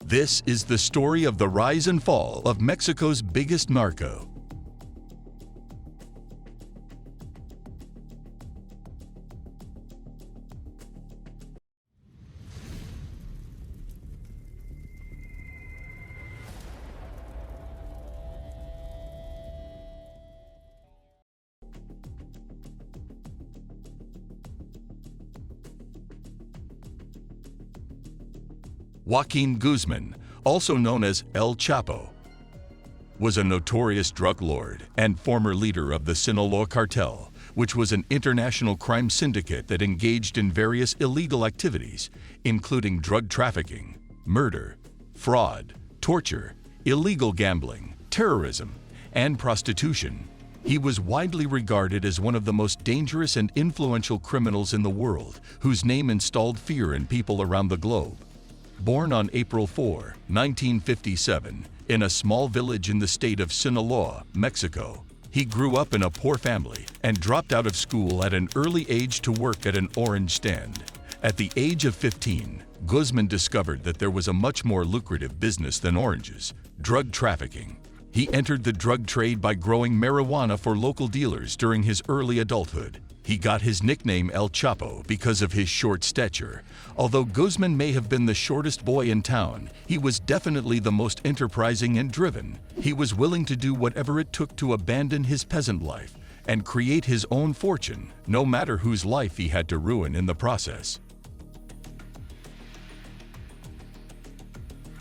This is the story of the rise and fall of Mexico's biggest narco. Joaquin Guzman, also known as El Chapo, was a notorious drug lord and former leader of the Sinaloa cartel, which was an international crime syndicate that engaged in various illegal activities, including drug trafficking, murder, fraud, torture, illegal gambling, terrorism, and prostitution. He was widely regarded as one of the most dangerous and influential criminals in the world, whose name installed fear in people around the globe. Born on April 4, 1957, in a small village in the state of Sinaloa, Mexico, he grew up in a poor family and dropped out of school at an early age to work at an orange stand. At the age of 15, Guzman discovered that there was a much more lucrative business than oranges: drug trafficking. He entered the drug trade by growing marijuana for local dealers during his early adulthood. He got his nickname El Chapo because of his short stature. Although Guzman may have been the shortest boy in town, he was definitely the most enterprising and driven. He was willing to do whatever it took to abandon his peasant life and create his own fortune, no matter whose life he had to ruin in the process.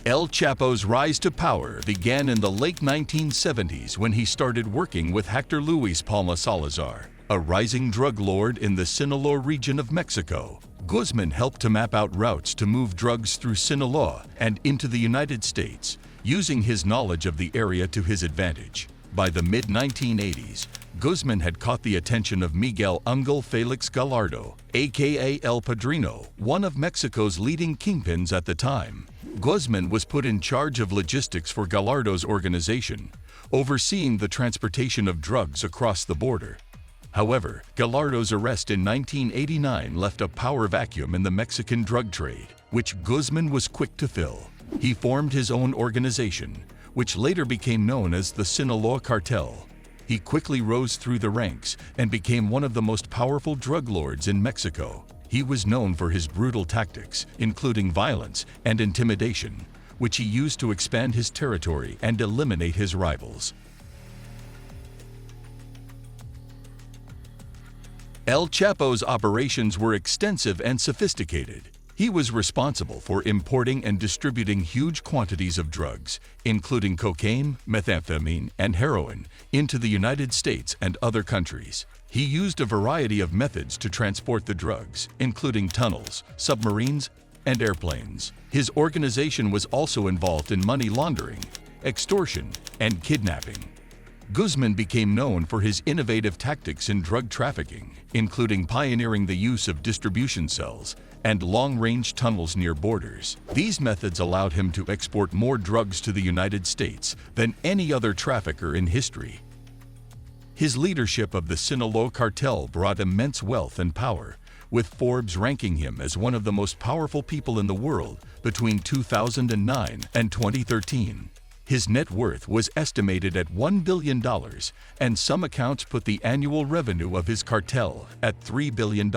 El Chapo's rise to power began in the late 1970s when he started working with Hector Luis Palma Salazar, a rising drug lord in the Sinaloa region of Mexico. Guzman helped to map out routes to move drugs through Sinaloa and into the United States, using his knowledge of the area to his advantage. By the mid-1980s, Guzman had caught the attention of Miguel Ángel Félix Gallardo, aka El Padrino, one of Mexico's leading kingpins at the time. Guzman was put in charge of logistics for Gallardo's organization, overseeing the transportation of drugs across the border. However, Gallardo's arrest in 1989 left a power vacuum in the Mexican drug trade, which Guzman was quick to fill. He formed his own organization, which later became known as the Sinaloa Cartel. He quickly rose through the ranks and became one of the most powerful drug lords in Mexico. He was known for his brutal tactics, including violence and intimidation, which he used to expand his territory and eliminate his rivals. El Chapo's operations were extensive and sophisticated. He was responsible for importing and distributing huge quantities of drugs, including cocaine, methamphetamine, and heroin, into the United States and other countries. He used a variety of methods to transport the drugs, including tunnels, submarines, and airplanes. His organization was also involved in money laundering, extortion, and kidnapping. Guzman became known for his innovative tactics in drug trafficking, including pioneering the use of distribution cells and long-range tunnels near borders. These methods allowed him to export more drugs to the United States than any other trafficker in history. His leadership of the Sinaloa cartel brought immense wealth and power, with Forbes ranking him as one of the most powerful people in the world between 2009 and 2013. His net worth was estimated at $1 billion, and some accounts put the annual revenue of his cartel at $3 billion.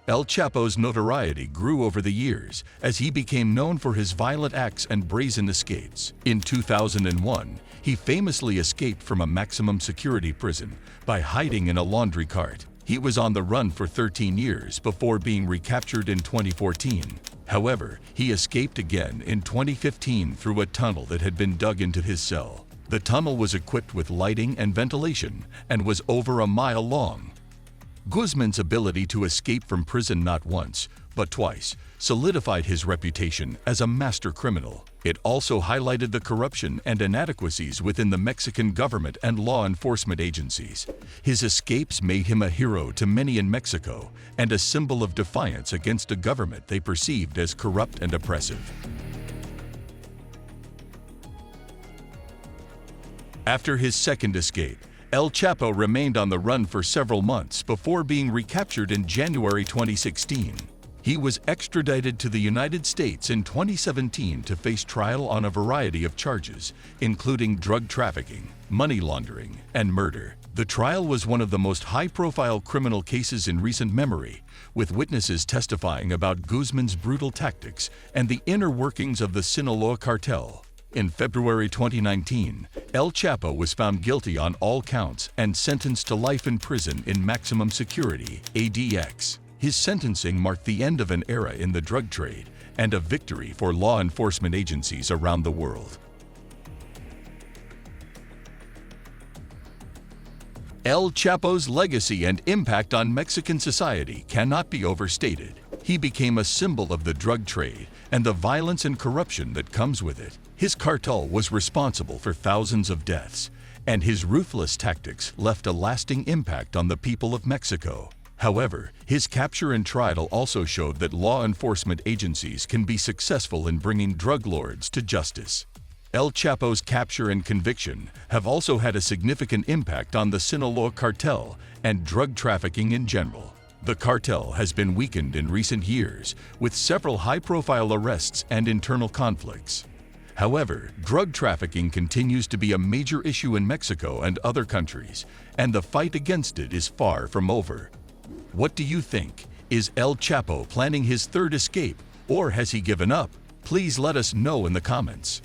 El Chapo's notoriety grew over the years as he became known for his violent acts and brazen escapes. In 2001, he famously escaped from a maximum security prison by hiding in a laundry cart. He was on the run for 13 years before being recaptured in 2014. However, he escaped again in 2015 through a tunnel that had been dug into his cell. The tunnel was equipped with lighting and ventilation and was over a mile long. Guzman's ability to escape from prison not once, but twice, solidified his reputation as a master criminal. It also highlighted the corruption and inadequacies within the Mexican government and law enforcement agencies. His escapes made him a hero to many in Mexico and a symbol of defiance against a government they perceived as corrupt and oppressive. After his second escape, El Chapo remained on the run for several months before being recaptured in January 2016. He was extradited to the United States in 2017 to face trial on a variety of charges, including drug trafficking, money laundering, and murder. The trial was one of the most high-profile criminal cases in recent memory, with witnesses testifying about Guzman's brutal tactics and the inner workings of the Sinaloa cartel. In February 2019, El Chapo was found guilty on all counts and sentenced to life in prison in maximum security, ADX. His sentencing marked the end of an era in the drug trade and a victory for law enforcement agencies around the world. El Chapo's legacy and impact on Mexican society cannot be overstated. He became a symbol of the drug trade and the violence and corruption that comes with it. His cartel was responsible for thousands of deaths, and his ruthless tactics left a lasting impact on the people of Mexico. However, his capture and trial also showed that law enforcement agencies can be successful in bringing drug lords to justice. El Chapo's capture and conviction have also had a significant impact on the Sinaloa cartel and drug trafficking in general. The cartel has been weakened in recent years, with several high-profile arrests and internal conflicts. However, drug trafficking continues to be a major issue in Mexico and other countries, and the fight against it is far from over. What do you think? Is El Chapo planning his third escape, or has he given up? Please let us know in the comments.